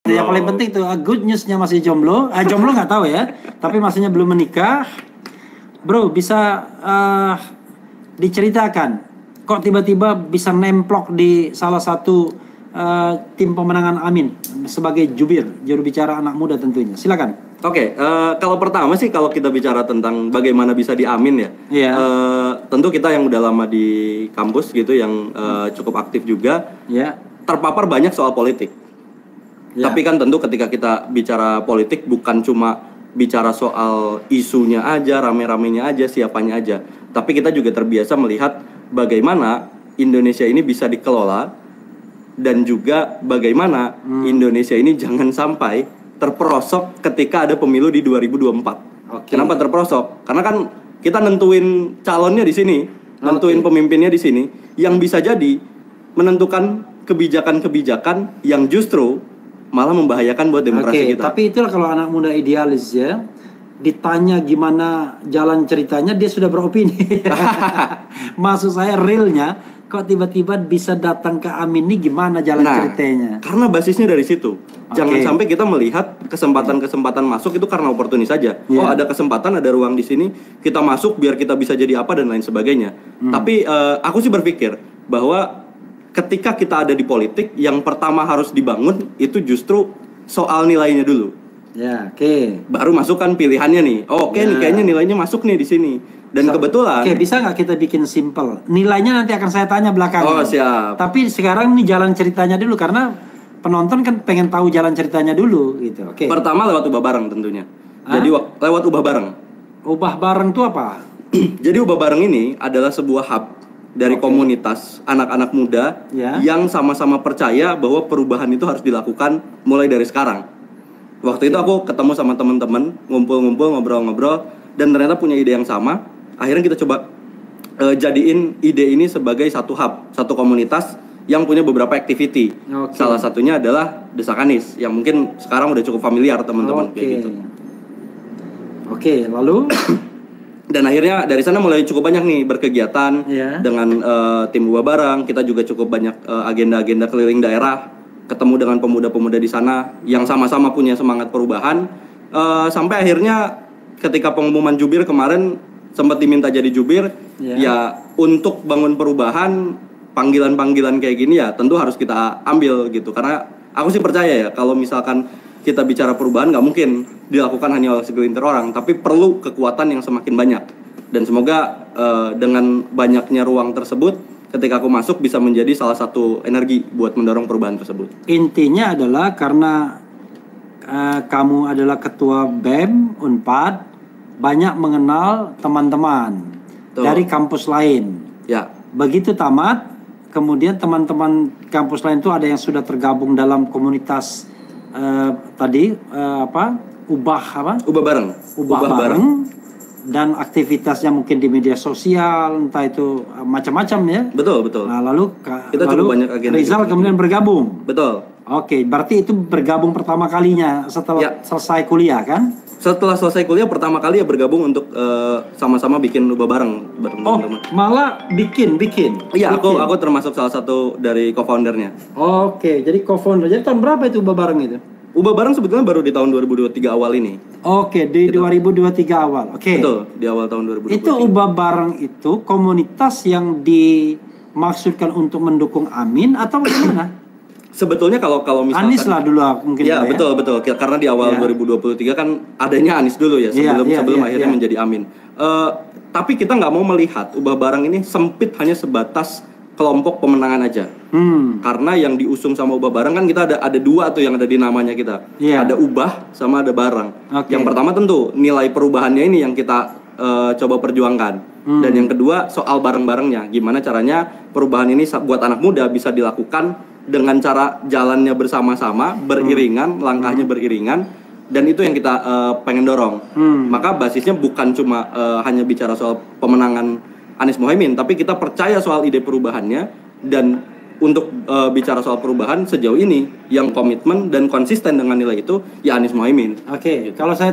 Yang paling penting tuh good newsnya masih jomblo. Jomblo nggak tahu ya, tapi maksudnya belum menikah. Bro, bisa diceritakan kok tiba-tiba bisa nemplok di salah satu tim pemenangan Amin sebagai juru bicara anak muda tentunya. Silakan. Oke, kalau pertama sih kalau kita bicara tentang bagaimana bisa di Amin ya, tentu kita yang udah lama di kampus gitu, yang cukup aktif juga, terpapar banyak soal politik. Tapi kan tentu ketika kita bicara politik bukan cuma bicara soal isunya aja, rame-ramenya aja, siapanya aja. Tapi kita juga terbiasa melihat bagaimana Indonesia ini bisa dikelola dan juga bagaimana Indonesia ini jangan sampai terperosok ketika ada pemilu di 2024. Kenapa terperosok? Karena kan kita nentuin calonnya di sini, nentuin pemimpinnya di sini, yang bisa jadi menentukan kebijakan-kebijakan yang justru malah membahayakan buat demokrasi kita. Tapi itulah kalau anak muda idealis ya, ditanya gimana jalan ceritanya dia sudah beropini. Maksud saya realnya, kok tiba-tiba bisa datang ke Amin ini gimana jalan ceritanya? Karena basisnya dari situ. Jangan sampai kita melihat kesempatan-kesempatan masuk itu karena oportunis saja. Oh, ada kesempatan, ada ruang di sini, kita masuk biar kita bisa jadi apa dan lain sebagainya. Tapi aku sih berpikir bahwa ketika kita ada di politik, yang pertama harus dibangun itu justru soal nilainya dulu. Baru masukkan pilihannya nih. Nih kayaknya nilainya masuk nih di sini. Dan kebetulan. Bisa nggak kita bikin simple? Nilainya nanti akan saya tanya belakangan. Oh, siap. Tapi sekarang nih jalan ceritanya dulu, karena penonton kan pengen tahu jalan ceritanya dulu gitu. Pertama lewat ubah bareng tentunya. Jadi lewat ubah bareng. Ubah bareng itu apa? Jadi ubah bareng ini adalah sebuah hub dari komunitas anak-anak muda yang sama-sama percaya bahwa perubahan itu harus dilakukan mulai dari sekarang. Waktu itu aku ketemu sama teman-teman, ngumpul-ngumpul, ngobrol-ngobrol, dan ternyata punya ide yang sama. Akhirnya kita coba jadiin ide ini sebagai satu hub, satu komunitas yang punya beberapa activity. Salah satunya adalah Desak Anies, yang mungkin sekarang udah cukup familiar teman-teman kayak gitu. Lalu? Dan akhirnya dari sana mulai cukup banyak nih berkegiatan dengan tim ubah bareng. Kita juga cukup banyak agenda-agenda keliling daerah, ketemu dengan pemuda-pemuda di sana yang sama-sama punya semangat perubahan. Sampai akhirnya ketika pengumuman jubir kemarin sempat diminta jadi jubir, ya untuk bangun perubahan, panggilan-panggilan kayak gini ya tentu harus kita ambil gitu. Karena aku sih percaya ya kalau misalkan kita bicara perubahan nggak mungkin dilakukan hanya oleh segelintir orang, tapi perlu kekuatan yang semakin banyak. Dan semoga dengan banyaknya ruang tersebut, ketika aku masuk bisa menjadi salah satu energi buat mendorong perubahan tersebut. Intinya adalah karena kamu adalah ketua BEM Unpad, banyak mengenal teman-teman dari kampus lain. Begitu tamat, kemudian teman-teman kampus lain itu ada yang sudah tergabung dalam komunitas ubah bareng, dan aktivitasnya mungkin di media sosial, entah itu macam-macam ya. Betul. Nah, lalu kita cukup banyak agenda Rizal kemudian bergabung. Betul. Berarti itu bergabung pertama kalinya setelah selesai kuliah kan? Setelah selesai kuliah pertama kali ya bergabung untuk sama-sama bikin ubah bareng teman-teman. Malah bikin. Iya, aku termasuk salah satu dari co-foundernya. Jadi co-founder. Jadi tahun berapa itu ubah bareng itu? Ubah bareng sebetulnya baru di tahun 2023 awal ini. Di 2023 awal. Betul, di awal tahun 2023. Itu ubah bareng itu komunitas yang dimaksudkan untuk mendukung Amin atau bagaimana? Sebetulnya kalau misalkan Anies lah dulu mungkin. Ya, betul. Karena di awal 2023 kan adanya Anies dulu ya sebelum akhirnya menjadi Amin. Tapi kita nggak mau melihat ubah bareng ini sempit hanya sebatas kelompok pemenangan aja. Karena yang diusung sama ubah bareng kan kita ada dua tuh yang ada di namanya kita. Ada ubah sama ada bareng. Yang pertama tentu nilai perubahannya ini yang kita coba perjuangkan. Dan yang kedua soal bareng-barengnya. Gimana caranya perubahan ini buat anak muda bisa dilakukan dengan cara jalannya bersama-sama, beriringan, langkahnya beriringan, dan itu yang kita pengen dorong. Maka basisnya bukan cuma hanya bicara soal pemenangan Anies Mohaimin, tapi kita percaya soal ide perubahannya. Dan untuk bicara soal perubahan sejauh ini yang komitmen dan konsisten dengan nilai itu ya Anies Mohaimin. Kalau saya